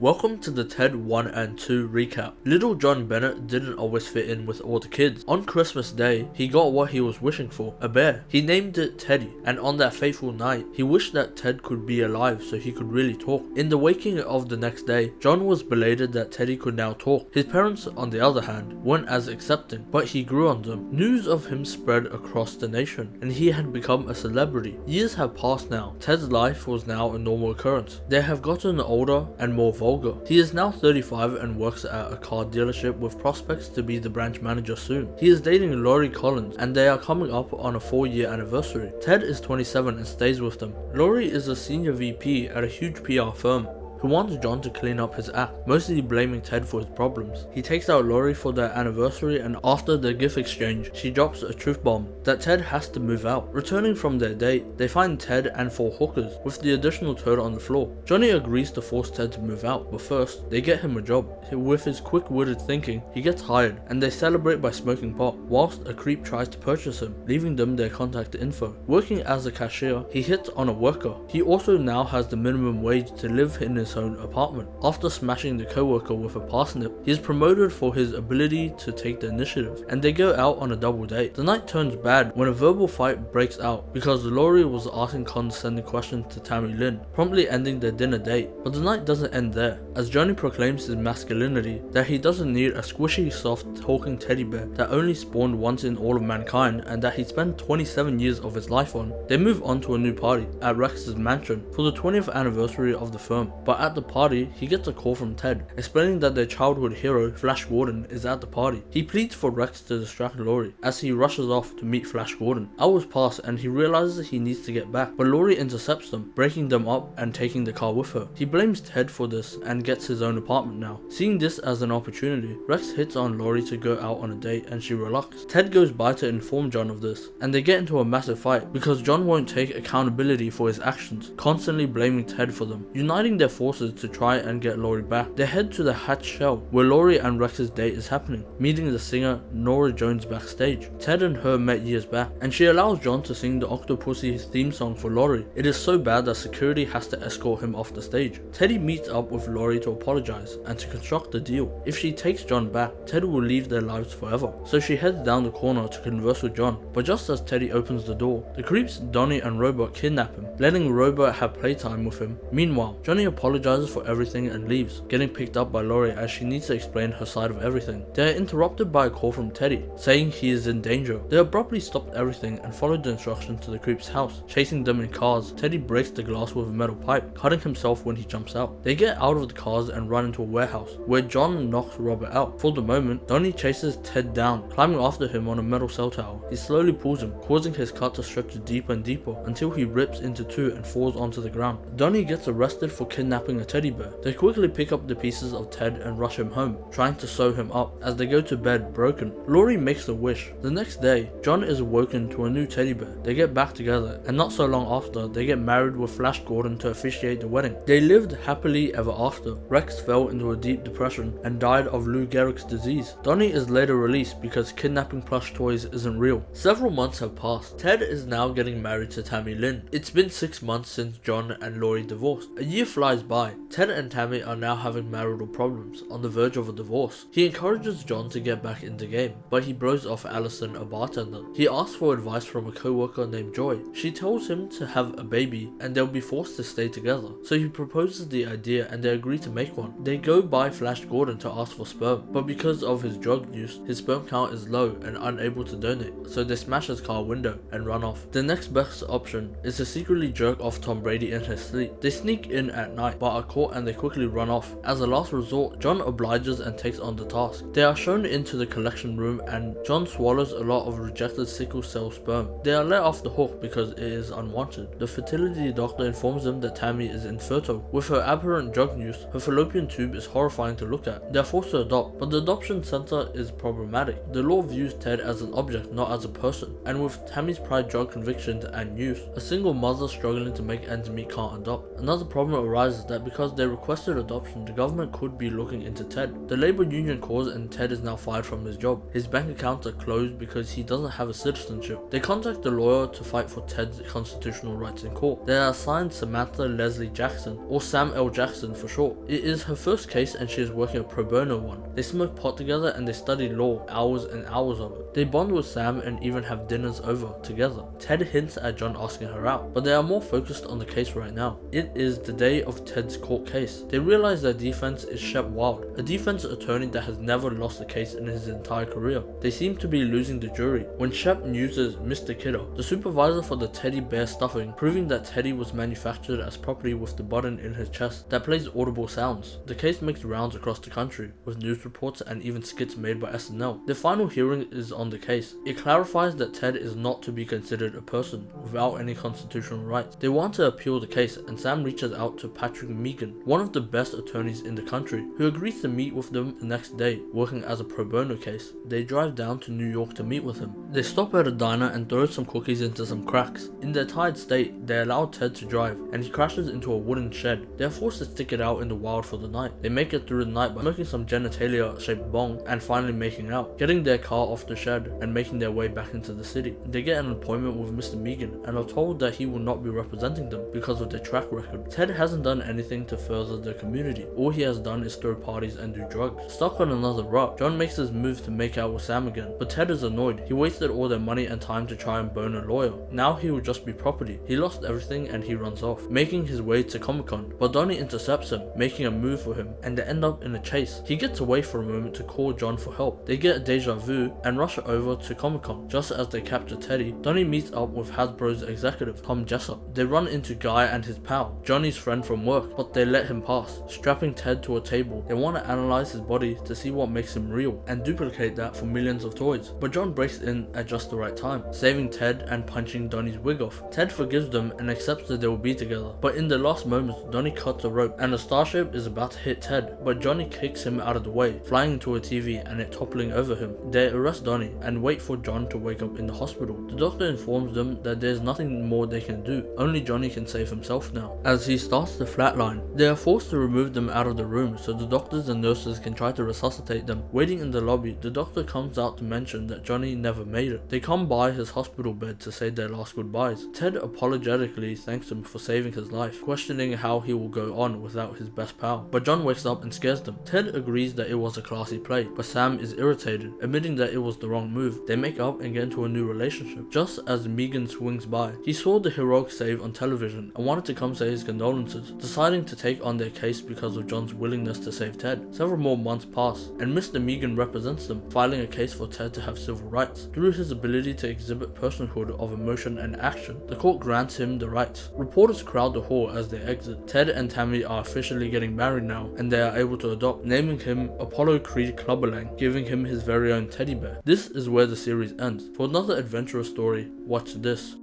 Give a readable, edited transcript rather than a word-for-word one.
Welcome to the TED 1 and 2 recap. Little John Bennett didn't always fit in with all the kids. On Christmas Day, he got what he was wishing for, a bear. He named it Teddy, and on that fateful night, he wished that Ted could be alive so he could really talk. In the waking of the next day, John was belated that Teddy could now talk. His parents, on the other hand, weren't as accepting, but he grew on them. News of him spread across the nation, and he had become a celebrity. Years have passed now. Ted's life was now a normal occurrence. They have gotten older and more vulgar. He is now 35 and works at a car dealership with prospects to be the branch manager soon. He is dating Laurie Collins and they are coming up on a 4-year anniversary. Ted is 27 and stays with them. Laurie is a senior VP at a huge PR firm who wants John to clean up his act, mostly blaming Ted for his problems. He takes out Laurie for their anniversary, and after the gift exchange, she drops a truth bomb that Ted has to move out. Returning from their date, they find Ted and 4 hookers, with the additional toad on the floor. Johnny agrees to force Ted to move out, but first, they get him a job. With his quick-witted thinking, he gets hired, and they celebrate by smoking pot, whilst a creep tries to purchase him, leaving them their contact info. Working as a cashier, he hits on a worker. He also now has the minimum wage to live in his own apartment. After smashing the co-worker with a parsnip, he is promoted for his ability to take the initiative, and they go out on a double date. The night turns bad when a verbal fight breaks out because Laurie was asking condescending questions to Tammy Lynn, promptly ending their dinner date. But the night doesn't end there, as Johnny proclaims his masculinity, that he doesn't need a squishy, soft, talking teddy bear that only spawned once in all of mankind and that he spent 27 years of his life on. They move on to a new party at Rex's mansion for the 20th anniversary of the firm, but at the party, he gets a call from Ted, explaining that their childhood hero, Flash Gordon, is at the party. He pleads for Rex to distract Laurie, as he rushes off to meet Flash Gordon. Hours pass and he realizes he needs to get back, but Laurie intercepts them, breaking them up and taking the car with her. He blames Ted for this and gets his own apartment now. Seeing this as an opportunity, Rex hits on Laurie to go out on a date and she reluctants. Ted goes by to inform John of this, and they get into a massive fight because John won't take accountability for his actions, constantly blaming Ted for them. Uniting their forces to try and get Laurie back, they head to the Hatch Shell, where Laurie and Rex's date is happening, meeting the singer Norah Jones backstage. Ted and her met years back, and she allows John to sing the Octopussy theme song for Laurie. It is so bad that security has to escort him off the stage. Teddy meets up with Laurie to apologize and to construct a deal. If she takes John back, Ted will leave their lives forever. So she heads down the corner to converse with John, but just as Teddy opens the door, the creeps Donnie and Robot kidnap him, letting Robot have playtime with him. Meanwhile, Johnny apologizes for everything and leaves, getting picked up by Laurie as she needs to explain her side of everything. They are interrupted by a call from Teddy, saying he is in danger. They abruptly stop everything and follow the instructions to the creep's house, chasing them in cars. Teddy breaks the glass with a metal pipe, cutting himself when he jumps out. They get out of the cars and run into a warehouse, where John knocks Robert out. For the moment, Donnie chases Ted down, climbing after him on a metal cell tower. He slowly pulls him, causing his cut to stretch deeper and deeper until he rips into two and falls onto the ground. Donnie gets arrested for kidnapping a teddy bear. They quickly pick up the pieces of Ted and rush him home, trying to sew him up as they go to bed broken. Laurie makes a wish. The next day, John is awoken to a new teddy bear. They get back together, and not so long after, they get married with Flash Gordon to officiate the wedding. They lived happily ever after. Rex fell into a deep depression and died of Lou Gehrig's disease. Donnie is later released because kidnapping plush toys isn't real. Several months have passed. Ted is now getting married to Tammy Lynn. It's been 6 months since John and Laurie divorced. A year flies by. Ted and Tammy are now having marital problems, on the verge of a divorce. He encourages John to get back in the game, but he blows off Allison, a bartender. He asks for advice from a co-worker named Joy. She tells him to have a baby and they'll be forced to stay together. So he proposes the idea and they agree to make one. They go by Flash Gordon to ask for sperm, but because of his drug use, his sperm count is low and unable to donate, so they smash his car window and run off. The next best option is to secretly jerk off Tom Brady in his sleep. They sneak in at night, but are caught and they quickly run off. As a last resort, John obliges and takes on the task. They are shown into the collection room and John swallows a lot of rejected sickle cell sperm. They are let off the hook because it is unwanted. The fertility doctor informs them that Tammy is infertile. With her aberrant drug use, her fallopian tube is horrifying to look at. They are forced to adopt, but the adoption center is problematic. The law views Ted as an object, not as a person, and with Tammy's prior drug convictions and use, a single mother struggling to make ends meet can't adopt. Another problem arises that because they requested adoption, the government could be looking into Ted. The labor union calls and Ted is now fired from his job. His bank accounts are closed because he doesn't have a citizenship. They contact a lawyer to fight for Ted's constitutional rights in court. They are assigned Samantha Leslie Jackson, or Sam L. Jackson for short. It is her first case and she is working a pro bono one. They smoke pot together and they study law, hours and hours of it. They bond with Sam and even have dinners over together. Ted hints at John asking her out, but they are more focused on the case right now. It is the day of Ted's court case. They realize their defense is Shep Wild, a defense attorney that has never lost a case in his entire career. They seem to be losing the jury when Shep uses Mr. Kidder, the supervisor for the teddy bear stuffing, proving that Teddy was manufactured as property with the button in his chest that plays audible sounds. The case makes rounds across the country, with news reports and even skits made by SNL. The final hearing is on the case. It clarifies that Ted is not to be considered a person without any constitutional rights. They want to appeal the case and Sam reaches out to Patrick Meighan, one of the best attorneys in the country, who agrees to meet with them the next day, working as a pro bono case. They drive down to New York to meet with him. They stop at a diner and throw some cookies into some cracks. In their tired state, they allow Ted to drive and he crashes into a wooden shed. They are forced to stick it out in the wild for the night. They make it through the night by smoking some genitalia shaped bong and finally making out, getting their car off the shed and making their way back into the city. They get an appointment with Mr. Meighan and are told that he will not be representing them because of their track record. Ted hasn't done anything to further the community. All he has done is throw parties and do drugs. Stuck on another rut, John makes his move to make out with Sam again, but Ted is annoyed. He wasted all their money and time to try and bone a lawyer. Now he will just be property. He lost everything and he runs off, making his way to Comic-Con, but Donnie intercepts him, making a move for him, and they end up in a chase. He gets away for a moment to call John for help. They get a deja vu and rush over to Comic-Con. Just as they capture Teddy, Donnie meets up with Hasbro's executive, Tom Jessup. They run into Guy and his pal, Johnny's friend from work, but they let him pass, strapping Ted to a table. They want to analyze his body to see what makes him real, and duplicate that for millions of toys. But John breaks in at just the right time, saving Ted and punching Donnie's wig off. Ted forgives them and accepts that they will be together, but in the last moments, Donnie cuts a rope and a starship is about to hit Ted, but Johnny kicks him out of the way, flying into a TV and it toppling over him. They arrest Donnie and wait for John to wake up in the hospital. The doctor informs them that there's nothing more they can do, only Johnny can save himself now. As he starts to flatline, they are forced to remove them out of the room so the doctors and nurses can try to resuscitate them. Waiting in the lobby, the doctor comes out to mention that Johnny never made it. They come by his hospital bed to say their last goodbyes. Ted apologetically thanks him for saving his life, questioning how he will go on without his best pal. But John wakes up and scares them. Ted agrees that it was a classy play, but Sam is irritated, admitting that it was the wrong move. They make up and get into a new relationship. Just as Meighan swings by, he saw the heroic save on television and wanted to come say his condolences, deciding to take on their case because of John's willingness to save Ted. Several more months pass, and Mr. Meighan represents them, filing a case for Ted to have civil rights. Through his ability to exhibit personhood of emotion and action, the court grants him the rights. Reporters crowd the hall as they exit. Ted and Tammy are officially getting married now, and they are able to adopt, naming him Apollo Creed Clubberlang, giving him his very own teddy bear. This is where the series ends. For another adventurous story, watch this.